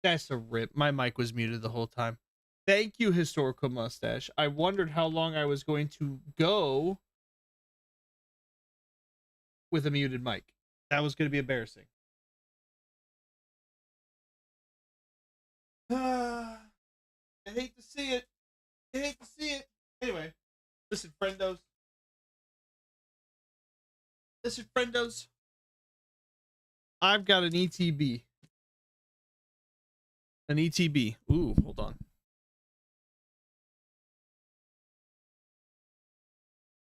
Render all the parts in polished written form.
That's a rip. My mic was muted the whole time. Thank you, Historical Mustache. I wondered how long I was going to go with a muted mic. That was going to be embarrassing. I hate to see it. I hate to see it. Anyway, listen, friendos. Listen, friendos. I've got an ETB. An ETB. Ooh, hold on.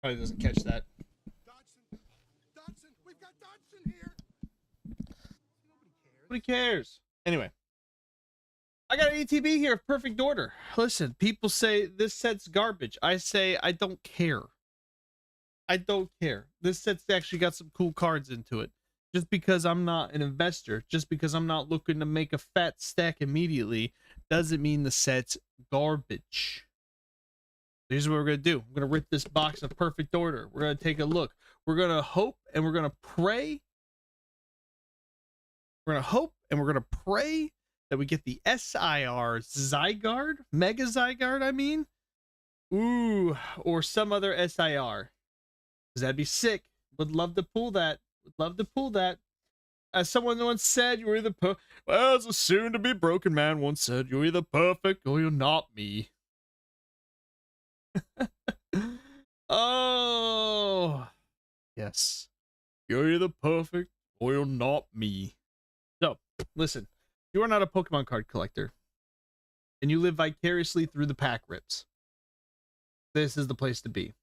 Probably doesn't catch that. Dodson, we've got Dodson here. Nobody cares. Anyway, I got an ETB here, perfect order. Listen, people say this set's garbage. I say I don't care. I don't care. This set's actually got some cool cards into it. Just because I'm not an investor, just because I'm not looking to make a fat stack immediately, doesn't mean the set's garbage. Here's what we're going to do. I'm going to rip this box of perfect order. We're going to take a look. We're going to hope and we're going to pray. We're going to hope and we're going to pray that we get the SIR Zygarde, Mega Zygarde, I mean. Ooh, or some other SIR. Because that'd be sick. Would love to pull that. Would love to pull that. As someone once said, you're either well, as a soon-to-be broken man once said, you're either perfect or you're not me. Oh, yes. You're either perfect or you're not me. So, listen. You are not a Pokemon card collector, and you live vicariously through the pack rips. This is the place to be.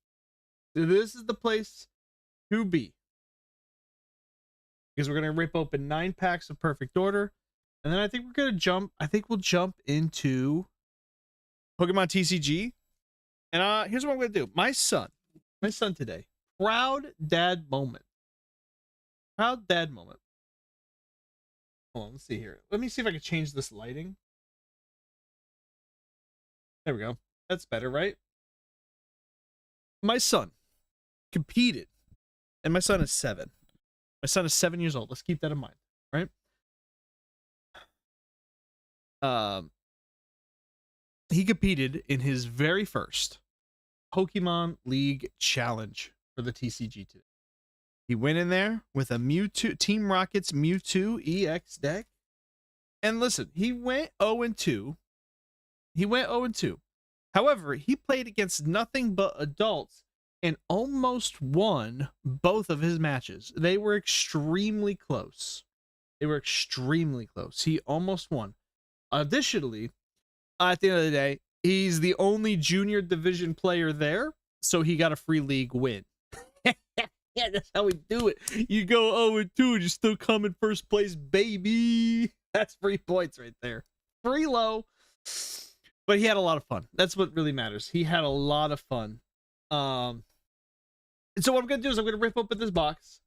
This is the place to be. Because we're going to rip open 9 packs of perfect order. And then I think we're going to jump. I think we'll jump into Pokemon TCG. And here's what I'm going to do. My son today. Proud dad moment. Proud dad moment. Hold on, let's see here. Let me see if I can change this lighting. There we go. That's better, right? My son competed. And my son is 7. My son is 7 years old. Let's keep that in mind, right? He competed in his very first Pokemon League challenge for the TCG today. He went in there with a Mewtwo, Team Rocket's Mewtwo EX deck. And listen, he went 0-2. He went 0-2. However, he played against nothing but adults and almost won both of his matches. They were extremely close. They were extremely close. He almost won. Additionally, at the end of the day, he's the only junior division player there, so he got a free league win. Yeah, that's how we do it. You go 0-2 and you still come in first place, baby. That's free points right there. Free low. But he had a lot of fun. That's what really matters. He had a lot of fun. And so what I'm going to do is I'm going to rip open this box.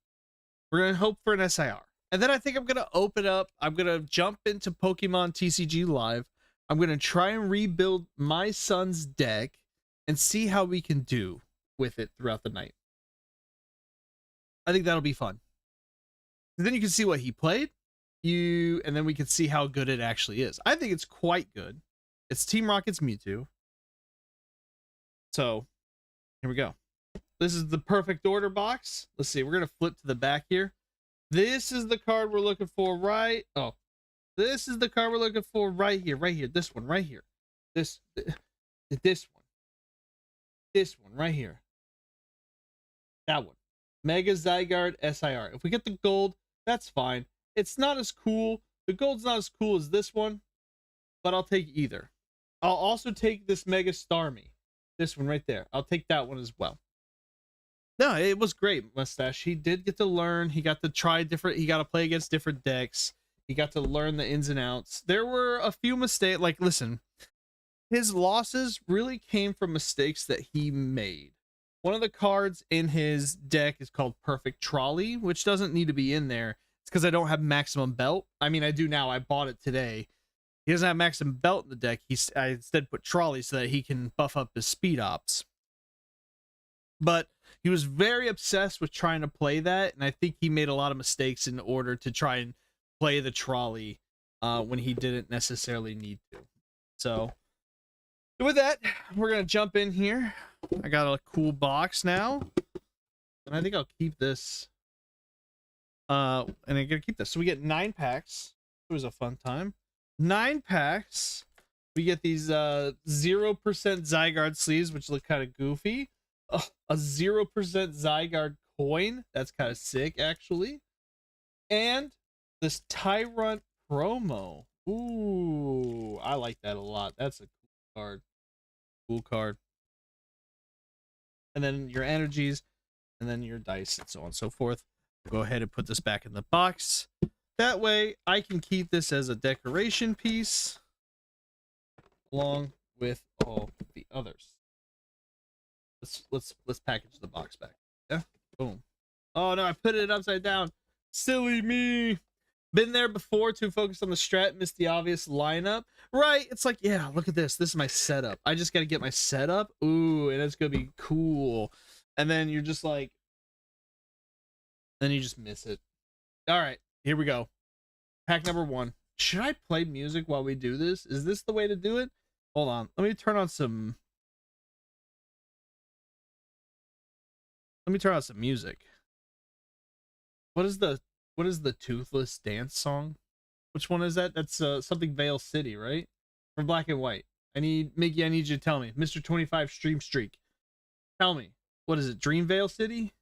We're going to hope for an SIR. And then I think I'm going to open up. I'm going to jump into Pokemon TCG Live. I'm going to try and rebuild my son's deck and see how we can do with it throughout the night. I think that'll be fun. And then you can see what he played. And then we can see how good it actually is. I think it's quite good. It's Team Rocket's Mewtwo. So, here we go. This is the perfect order box. Let's see. We're going to flip to the back here. This is the card we're looking for right... Oh. This is the card we're looking for right here. Right here. This one right here. This one. This one right here. That one. Mega Zygarde SIR. If we get the gold, that's fine. It's not as cool. The gold's not as cool as this one, but I'll take either. I'll also take this Mega Starmie. This one right there. I'll take that one as well. No, it was great, Mustache. He did get to learn. He got to try different. He got to play against different decks. He got to learn the ins and outs. There were a few mistakes. Like, listen, his losses really came from mistakes that he made. One of the cards in his deck is called Perfect Trolley, which doesn't need to be in there. It's because I don't have Maximum Belt. I mean, I do now. I bought it today. He doesn't have Maximum Belt in the deck. I instead put Trolley so that he can buff up his speed ops. But he was very obsessed with trying to play that, and I think he made a lot of mistakes in order to try and play the Trolley when he didn't necessarily need to. So with that, we're gonna jump in here. I got a cool box now, and I think I'll keep this. And I'm gonna keep this. So we get 9 packs. It was a fun time. 9 packs. We get these 0% Zygarde sleeves, which look kind of goofy. A 0% Zygarde coin. That's kind of sick, actually. And this Tyrunt promo. Ooh, I like that a lot. That's a cool card. Cool card. And then your energies, and then your dice, and so on and so forth. Go ahead and put this back in the box. That way I can keep this as a decoration piece along with all the others. Let's package the box back. Yeah, boom. Oh no, I put it upside down. Silly me. Been there before, too focused on the strat, missed the obvious lineup. Right, it's like, yeah, look at this. This is my setup. I just gotta get my setup. Ooh, and it's gonna be cool. And then you're just like, then you just miss it. All right, here we go. Pack number 1. Should I play music while we do this? Is this the way to do it? Hold on. Let me turn on some. Let me turn on some music. What is the Toothless Dance song? Which one is that? That's something Vale City, right? From Black and White. Mickey, I need you to tell me. Mr. 25 Stream Streak. Tell me. What is it? Dreamvale City?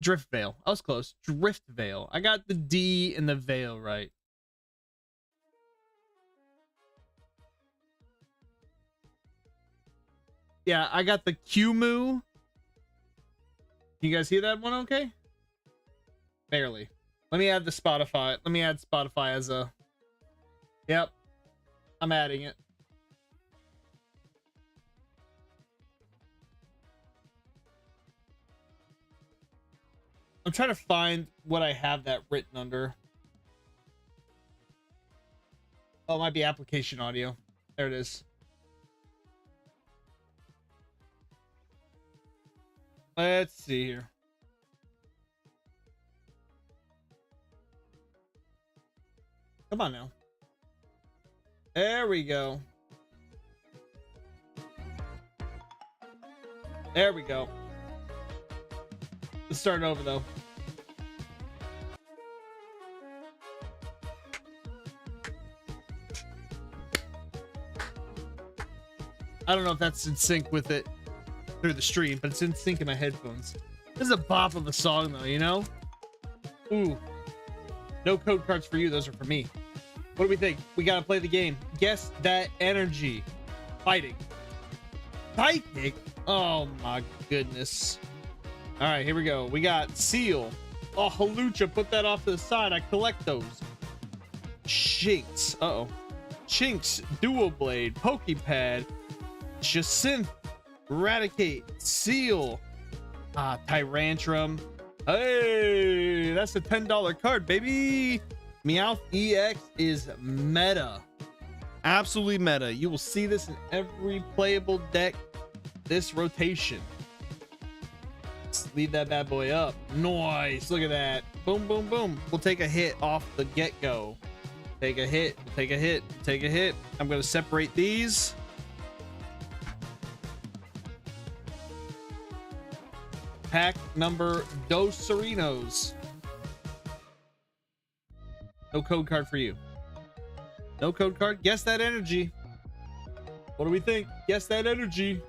Driftvale. I was close. Driftvale. I got the D and the Vale right. Yeah, I got the Q-Moo. Can you guys hear that one okay? Barely. Let me add the Spotify. Let me add Spotify as a... Yep. I'm adding it. I'm trying to find what I have that written under. Oh, it might be application audio. There it is. Let's see here. Come on now. There we go. There we go. Let's start over though. I don't know if that's in sync with it through the stream, but it's in sync in my headphones. This is a bop of a song though, you know? Ooh. No code cards for you, those are for me. What do we think? We gotta play the game. Guess that energy. Fighting. Psychic? Oh my goodness. All right, here we go. We got Seal. Oh, Halucha, put that off to the side. I collect those. Shinx. Uh-oh. Shinx, Dual Blade, Pokepad, Jacynth, Raticate, Seal, Tyrantrum. Hey, that's a $10 card, baby. Meowth EX is meta. Absolutely meta. You will see this in every playable deck this rotation. Let's leave that bad boy up. Nice. Look at that. Boom, boom, boom. We'll take a hit off the get-go. Take a hit. Take a hit. Take a hit. I'm going to separate these. Pack number Dos Serenos. No code card for you. No code card. Guess that energy. What do we think? Guess that energy.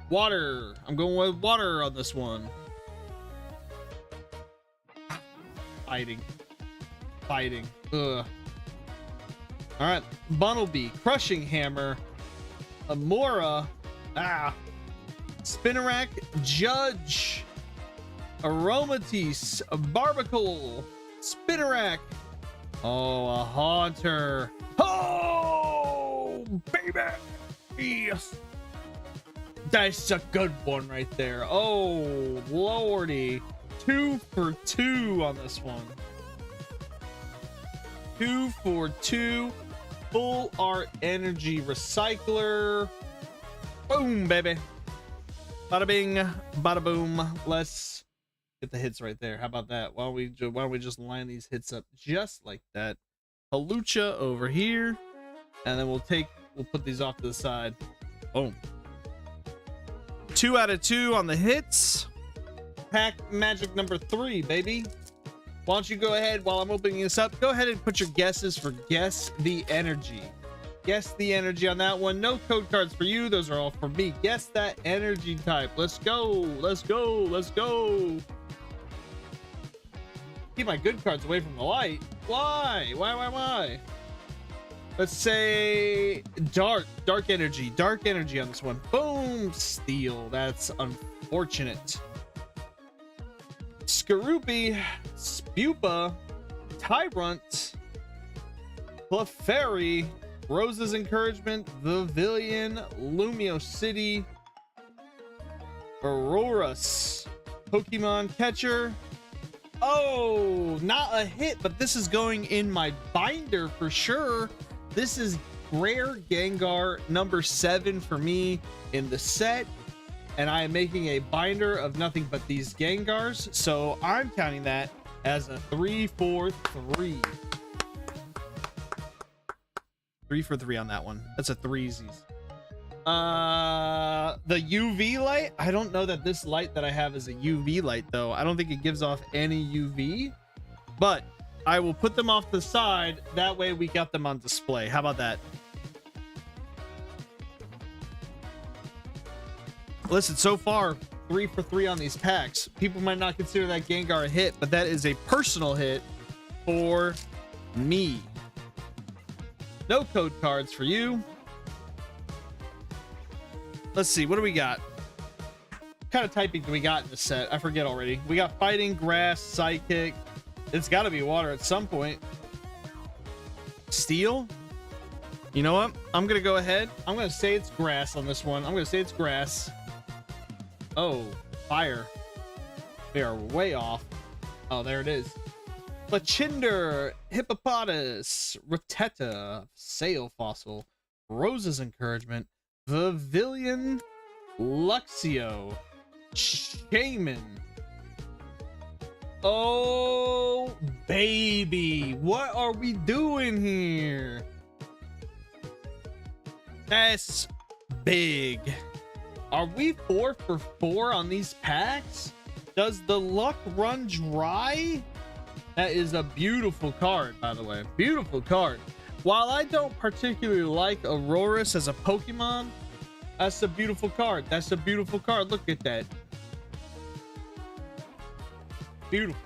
Water. I'm going with water on this one. Fighting. Fighting. Ugh. All right. Bunnelby. Crushing Hammer. Amora. Spinarak. Judge. Aromatisse. Barbacle. Spinarak. Oh, a Haunter. Oh, baby. Yes. That's a good one right there. Oh, lordy. 2 for 2 on this one. 2 for 2. Full Art Energy Recycler. Boom, baby. Bada bing, bada boom. Let's Get the hits right there. How about that? Why don't we just line these hits up just like that? Hawlucha over here, and then we'll put these off to the side. Boom. 2 out of 2 on the hits. Pack magic number 3, baby. Why don't you go ahead while I'm opening this up? Go ahead and put your guesses for Guess the Energy. Guess the energy on that one. No code cards for you. Those are all for me. Guess that energy type. Let's go. Let's go. Let's go. Keep my good cards away from the light. Why? Why? Let's say dark energy. Dark energy on this one. Boom. Steel. That's unfortunate. Skorupi, Spupa, Tyrunt, Clefairy, Rose's Encouragement, Vivillon, Lumio City, Aurorus, Pokemon Catcher. Oh, not a hit, but this is going in my binder for sure. This is rare Gengar number 7 for me in the set, and I am making a binder of nothing but these Gengars, so I'm counting that as a 3 for 3. 3 for 3 on that one. That's a threesies. The UV light, I don't know that this light that I have is a UV light though. I don't think it gives off any UV, but I will put them off the side, that way we got them on display. How about that? Listen, so far 3 for 3 on these packs. People might not consider that Gengar a hit, but that is a personal hit for me. No code cards for you. Let's see, what do we got? What kind of typing do we got in the set? I forget already. We got fighting, grass, psychic. It's got to be water at some point. Steel? You know what? I'm going to go ahead. I'm going to say it's grass on this one. I'm going to say it's grass. Oh, fire. We are way off. Oh, there it is. Lachinder, Hippopotas, Rattata, Sail Fossil, Rose's Encouragement, Vivillon, Luxio, Shaman. Oh, baby. What are we doing here? That's big. Are we 4 for 4 on these packs? Does the luck run dry? That is a beautiful card, by the way. Beautiful card. While I don't particularly like Aurorus as a Pokemon, that's a beautiful card. That's a beautiful card. Look at that. Beautiful.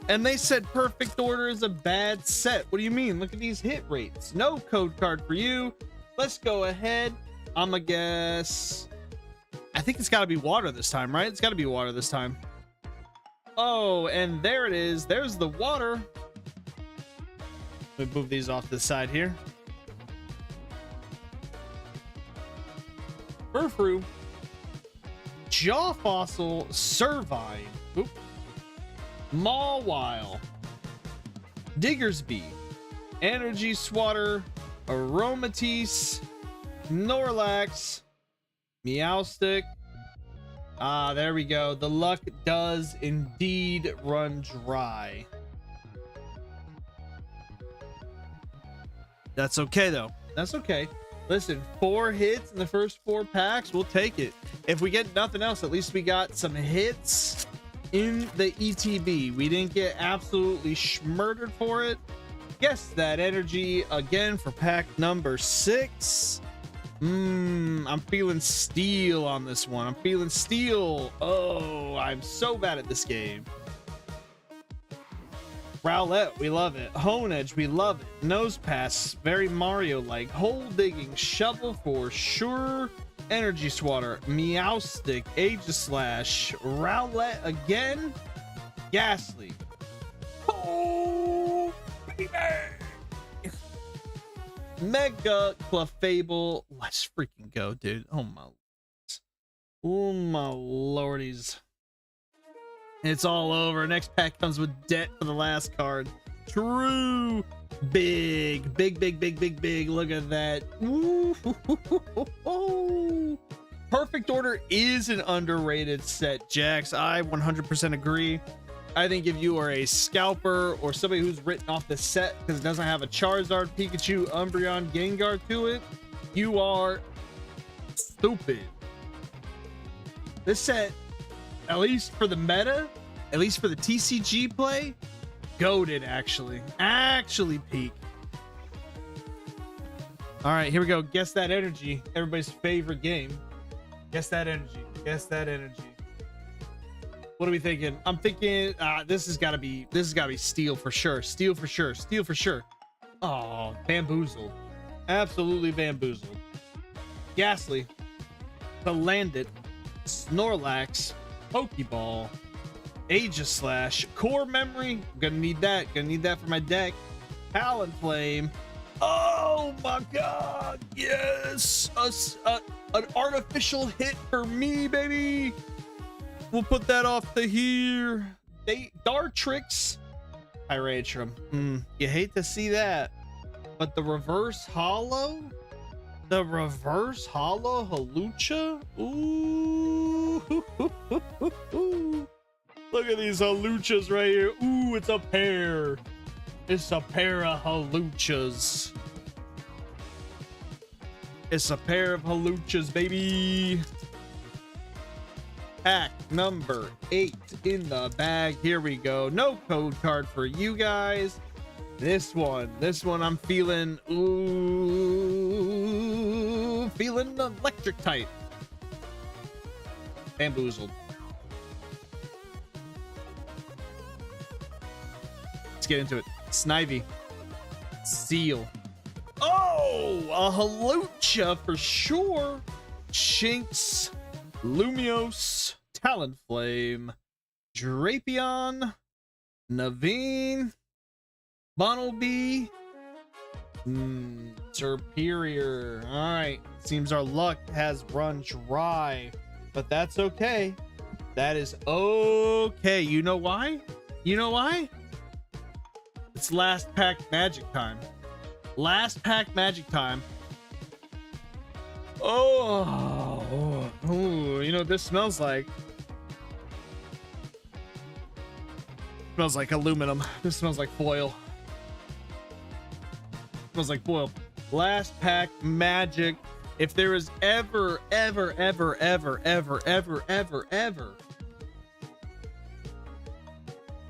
And they said Perfect Order is a bad set. What do you mean? Look at these hit rates. No code card for you. Let's go ahead. I'm gonna guess. I think it's got to be water this time, right? It's got to be water this time. Oh, and there it is. There's the water. Let me move these off to the side here. Furfru, Jaw Fossil, Servine, oop, Mawile, Diggersby, Energy Swatter, Aromatisse, Snorlax, Meowstic. Ah, there we go. The luck does indeed run dry. That's okay, though. That's okay. Listen, 4 hits in the first 4 packs. We'll take it. If we get nothing else, at least we got some hits in the ETB. We didn't get absolutely murdered for it. Guess that energy again for pack number 6. I'm feeling steel on this one. I'm feeling steel. Oh, I'm so bad at this game. Rowlet, we love it. Honedge, we love it. Nose Pass, very Mario-like. Hole Digging, Shovel for sure. Energy Swatter, Meowstic, Aegislash, Rowlet again. Ghastly. Oh, baby! Mega Clefable. Let's freaking go, dude. Oh my lordies. It's all over. Next pack comes with debt for the last card. True. Big. Look at that. Ooh. Perfect Order is an underrated set, Jax. I 100% agree. I think if you are a scalper or somebody who's written off the set because it doesn't have a Charizard, Pikachu, Umbreon, Gengar to it, you are stupid. This set, at least for the meta, at least for the TCG play, goated actually peak. All right, here we go. Guess that energy. Everybody's favorite game. Guess that energy. Guess that energy. What are we thinking? I'm thinking this has got to be Steel for sure. Steel for sure. Steel for sure. Oh, Bamboozled. Absolutely Bamboozled. Ghastly. Salandit. Snorlax. Pokeball. Aegislash. Core Memory. Gonna need that. Gonna need that for my deck. Talonflame. Oh my god. Yes. An artificial hit for me, baby. We'll put that off to here. Dartrix. Tyrantrum. You hate to see that. But the reverse hollow? The reverse hollow Halucha? Ooh. Look at these Haluchas right here. Ooh, it's a pair. It's a pair of Haluchas. It's a pair of Haluchas, baby. Pack number 8 in the bag. Here we go. No code card for you guys. This one I'm feeling. Ooh, feeling electric type. Bamboozled. Let's get into it. Snivy. Seal. Oh, a Halucha for sure. Shinx. Lumiose. Talonflame. Drapion. Naveen. Bunnelby. Superior. All right. Seems our luck has run dry, but that's okay. That is okay. You know why? You know why? It's last pack magic time. Last pack magic time. Oh, you know what this smells like? Smells like aluminum. This smells like foil. Smells like foil. Last pack magic. If there is ever a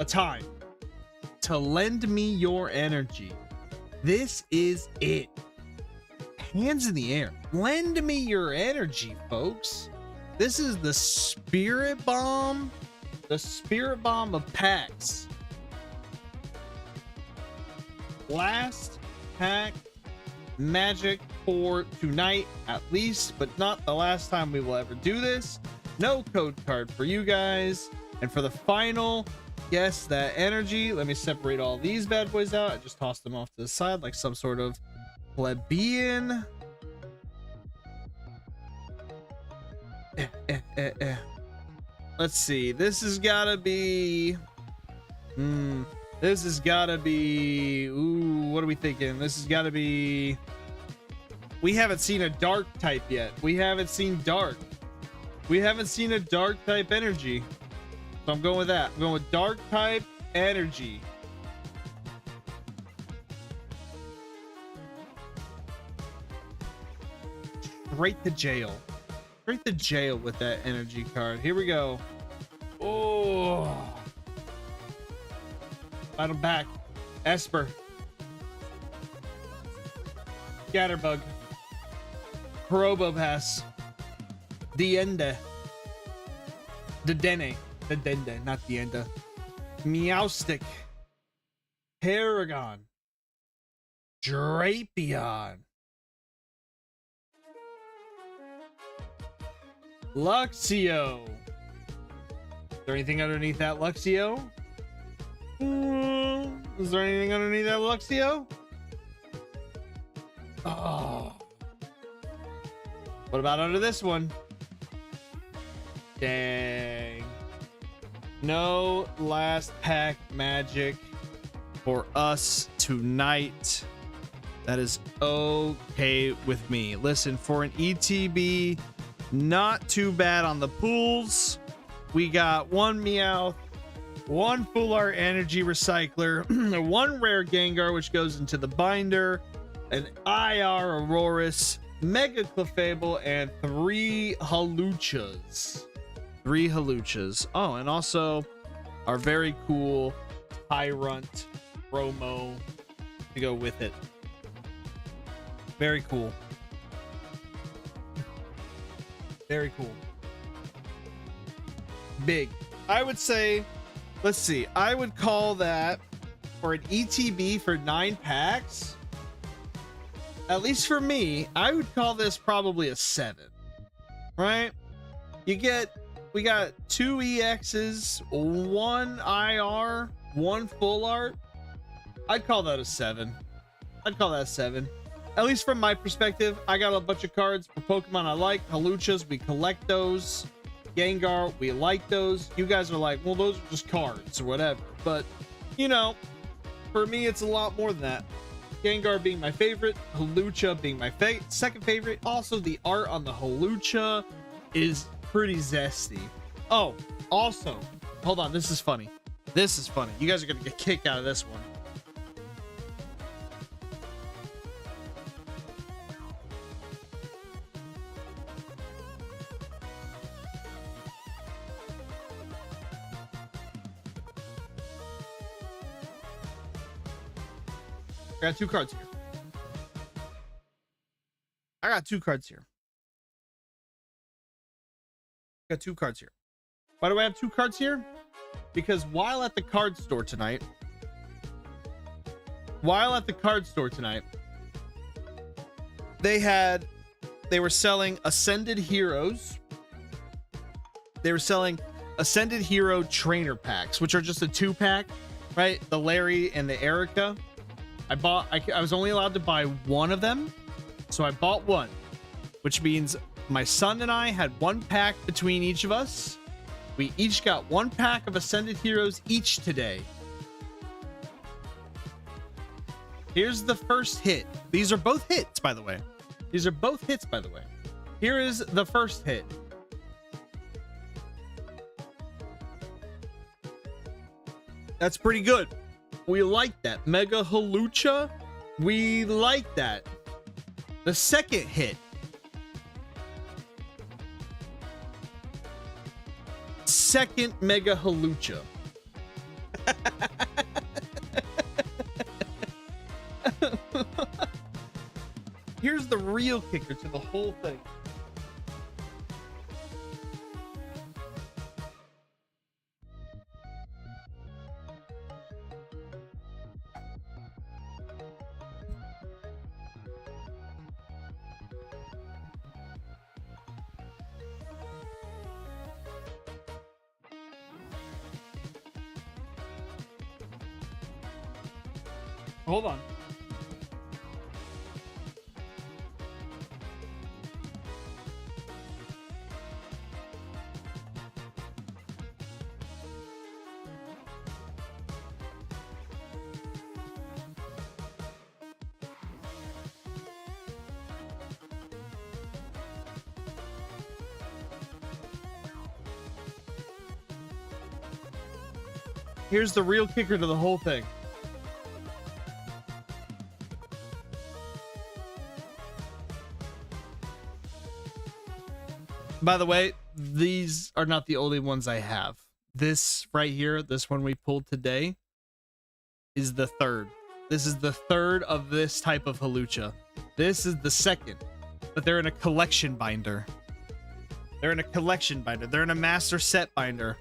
time to lend me your energy, this is it. Hands in the air. Lend me your energy, folks. This is the Spirit Bomb. The Spirit Bomb of packs. Last pack magic for tonight, at least, but not the last time we will ever do this. No code card for you guys. And for the final guess that energy, let me separate all these bad boys out. I just tossed them off to the side like some sort of plebeian. Let's see. This has gotta be this has gotta be, ooh, what are we thinking? This has gotta be, we haven't seen a dark type yet. We haven't seen dark. We haven't seen a dark type energy. So I'm going with that. I'm going with dark type energy. Straight to jail. Straight to jail with that energy card. Here we go. Oh. Bottom back. Esper. Scatterbug. Probopass. Dienda. Dedenne. Dedenne, not Dienda. Meowstic. Paragon. Drapion. Luxio. Is there anything underneath that Luxio? Is there anything underneath that Luxio? Oh. What about under this one? Dang. No last pack magic for us tonight. That is okay with me. Listen, for an ETB Not too bad on the pools. We got one Meowth, one Full Art Energy Recycler, one Rare Gengar, which goes into the binder, an IR Aurorus, Mega Clefable, and 3 Haluchas. 3 Haluchas. Oh, and also our very cool Tyrunt promo to go with it. Very cool. Very cool. Big. I would say, let's see, I would call that for an ETB for 9 packs. At least for me, I would call this probably a 7. Right? We got 2 EXs, 1 IR, 1 Full Art. I'd call that a 7. I'd call that a 7. At least from my perspective, I got a bunch of cards for Pokemon I like. Haluchas, we collect those. Gengar, we like those. You guys are like, well, those are just cards or whatever. But, you know, for me, it's a lot more than that. Gengar being my favorite, Halucha being my second favorite. Also, the art on the Halucha is pretty zesty. Oh, also, hold on, this is funny. This is funny. You guys are going to get a kick out of this one. I got 2 cards here. I got 2 cards here. Got 2 cards here. Why do I have 2 cards here? Because while at the card store tonight, they were selling Ascended Heroes. They were selling Ascended Hero trainer packs, which are just a 2-pack, right? The Larry and the Erica. I was only allowed to buy 1 of them, so I bought 1, which means my son and I had 1 pack between each of us. We each got 1 pack of Ascended Heroes each today. Here's the first hit. These are both hits, by the way. These are both hits, by the way. Here is the first hit. That's pretty good. We like that. Mega Halucha. We like that. The second hit. Second Mega Halucha. Here's the real kicker to the whole thing. Hold on. Here's the real kicker to the whole thing. By the way, these are not the only ones I have. This right here, this one we pulled today, is the third. This is the third of this type of Halucha. This is the second, but they're in a collection binder. They're in a collection binder. They're in a master set binder.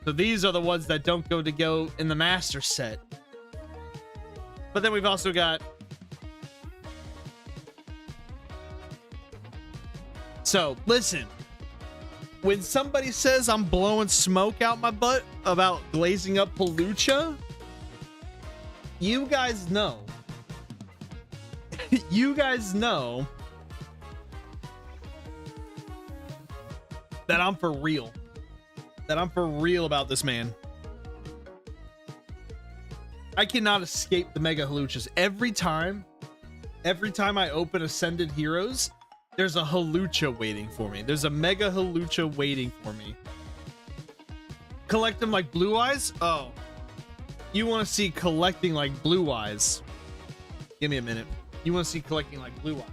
So these are the ones that don't go in the master set. But then we've also got... So, listen. When somebody says I'm blowing smoke out my butt about glazing up Halucha, you guys know. You guys know that I'm for real. That I'm for real about this man. I cannot escape the Mega Haluchas. Every time I open Ascended Heroes, There's a Halucha waiting for me. There's a Mega Halucha waiting for me. Collect them like Blue Eyes? Oh. You want to see collecting like Blue Eyes? Give me a minute. You want to see collecting like Blue Eyes?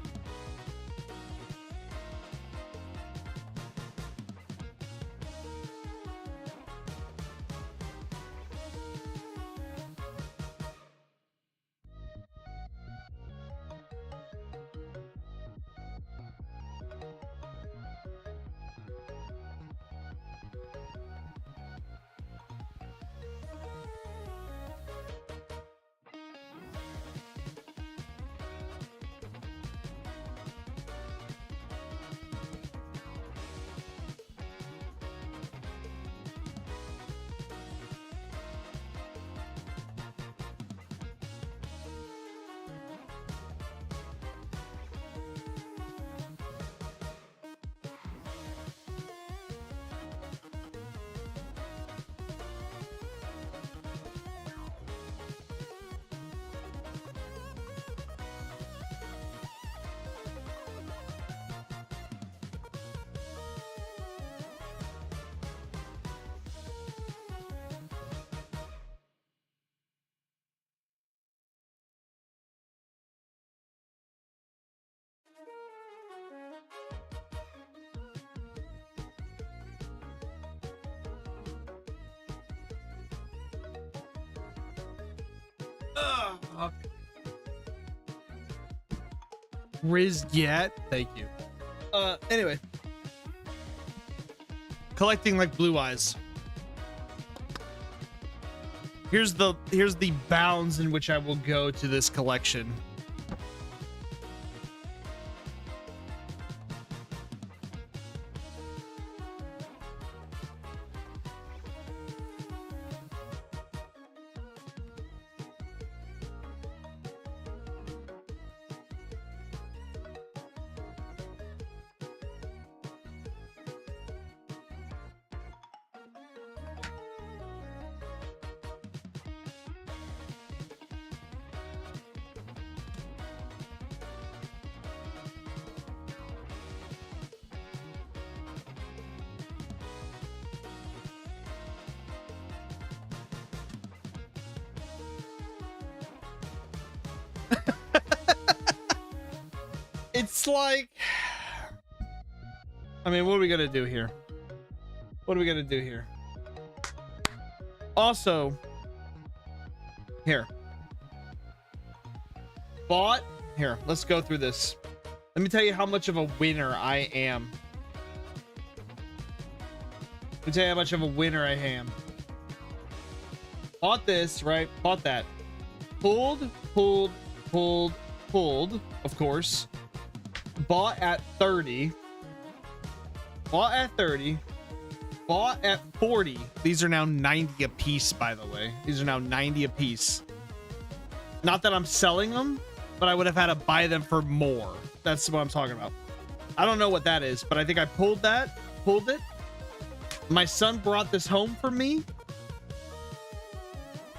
Okay. Riz Yet, thank you. Anyway, collecting like Blue Eyes. Here's the bounds in which I will go to this collection. It's like, I mean, what are we gonna do here? What are we gonna do here? Also, here, bought here. Let's go through this. Let me tell you how much of a winner I am. Let me tell you how much of a winner I am. Bought this, right? Bought that. Pulled, of course. Bought at 30. Bought at 30. Bought at 40. These are now 90 a piece, by the way. These are now 90 a piece. Not that I'm selling them, but I would have had to buy them for more. That's what I'm talking about. I don't know what that is, but I think I pulled that. Pulled it. My son brought this home for me.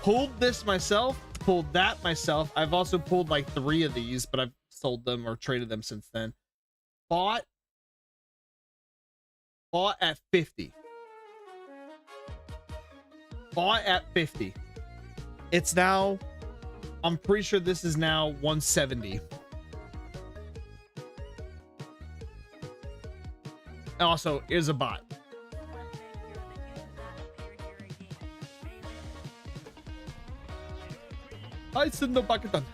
Pulled this myself. Pulled that myself. I've also pulled like 3 of these, but I've sold them or traded them since then. Bought at 50. Bought at 50. It's now, I'm pretty sure this is now 170. Also is a bot. I send the bucket done.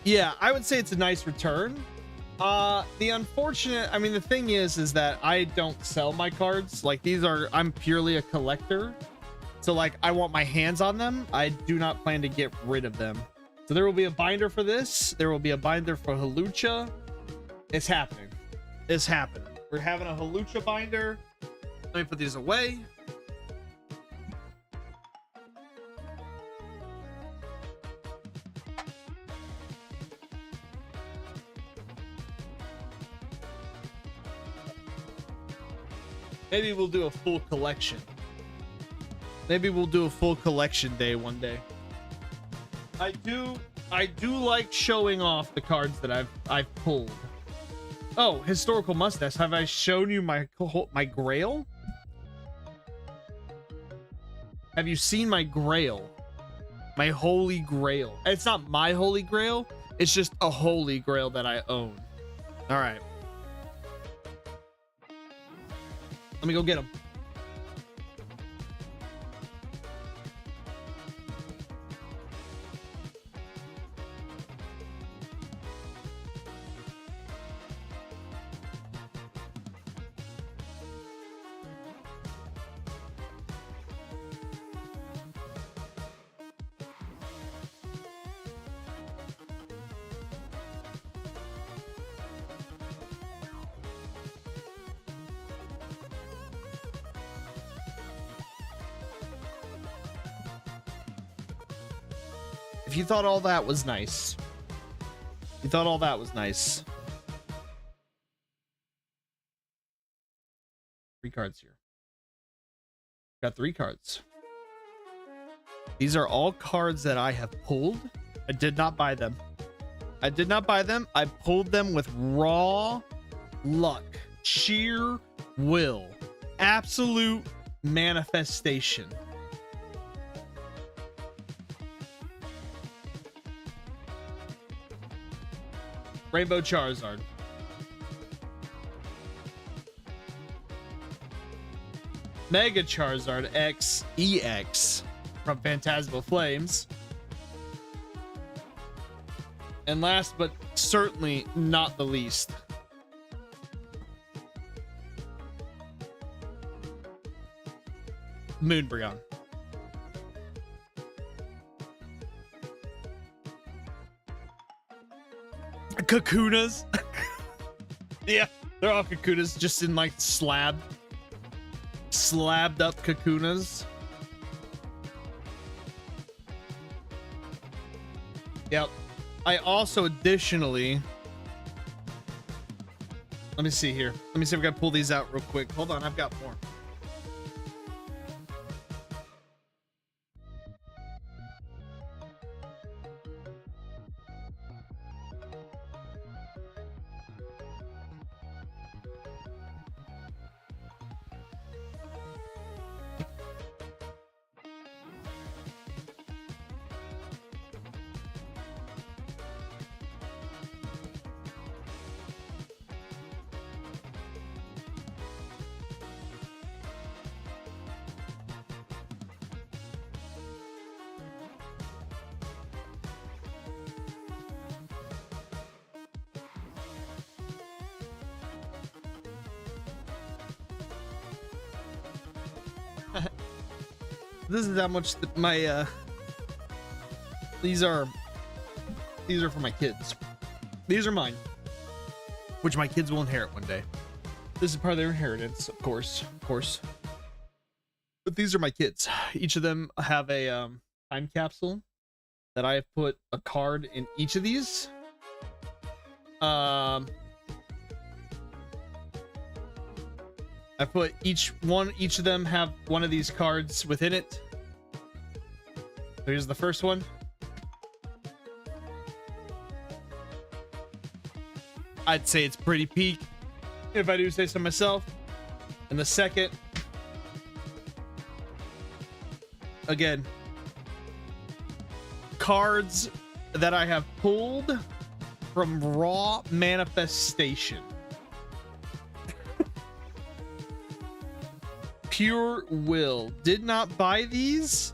Yeah, I would say it's a nice return. The unfortunate, I mean, the thing is that I don't sell my cards. Like, these are, I'm purely a collector. So like, I want my hands on them. I do not plan to get rid of them. So there will be a binder for this. There will be a binder for Halucha. It's happening. It's happening. We're having a Halucha binder. Let me put these away. Maybe we'll do a full collection. Maybe we'll do a full collection day one day. I do I do like showing off the cards that I've pulled. Oh, historical mustache. Have I shown you my grail? Have you seen my grail? My holy grail. It's not my holy grail. It's just a holy grail that I own. All right. Let me go get him. If you thought all that was nice, you thought all that was nice. 3 cards here. Got 3 cards. These are all cards that I have pulled. I did not buy them. I did not buy them. I pulled them with raw luck, sheer will, absolute manifestation. Rainbow Charizard. Mega Charizard X EX from Phantasmal Flames. And last but certainly not the least, Moonbreon. Kakunas. Yeah, they're all Kakunas, just in like slabbed up Kakunas. Yep. I also additionally, let me see here. Let me see if I can pull these out real quick. Hold on, I've got more. This is how much my these are for my kids. These are mine, which my kids will inherit one day. This is part of their inheritance, of course. But these are my kids. Each of them have a time capsule that I have put a card in each of these. I put each of them have one of these cards within it. Here's the first one. I'd say it's pretty peak, if I do say so myself. And the second, again, cards that I have pulled from raw manifestation. Pure will. Did not buy these.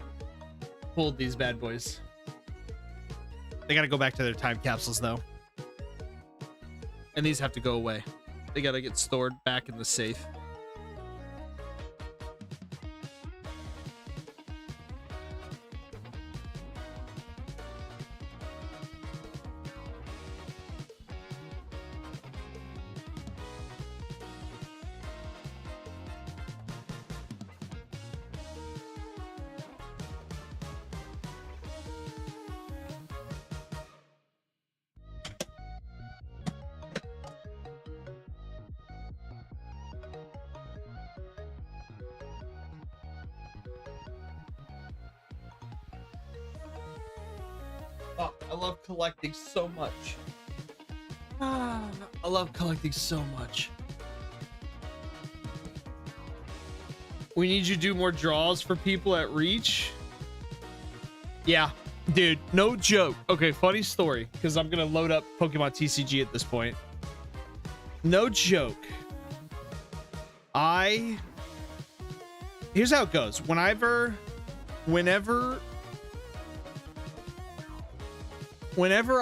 Pulled these bad boys. They gotta go back to their time capsules though. And these have to go away. They gotta get stored back in the safe. Oh, I love collecting so much. I love collecting so much. We need you to do more draws for people at Reach. Yeah, dude, no joke. Okay, funny story, because I'm gonna load up Pokemon TCG at this point. No joke. Here's how it goes. Whenever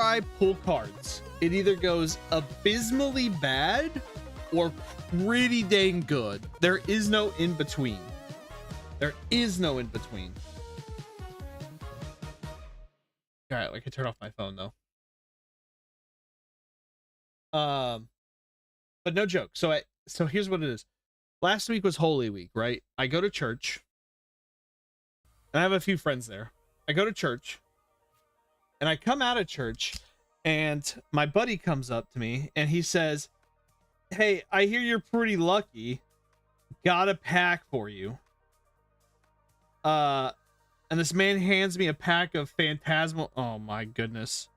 I pull cards, it either goes abysmally bad or pretty dang good. There is no in between. There is no in between. All right, I can turn off my phone though. But no joke. So here's what it is. Last week was Holy Week, right? I go to church, and I have a few friends there. I go to church, and I come out of church, and my buddy comes up to me, and he says, "Hey, I hear you're pretty lucky. Got a pack for you." And this man hands me a pack of Phantasmal. Oh my goodness.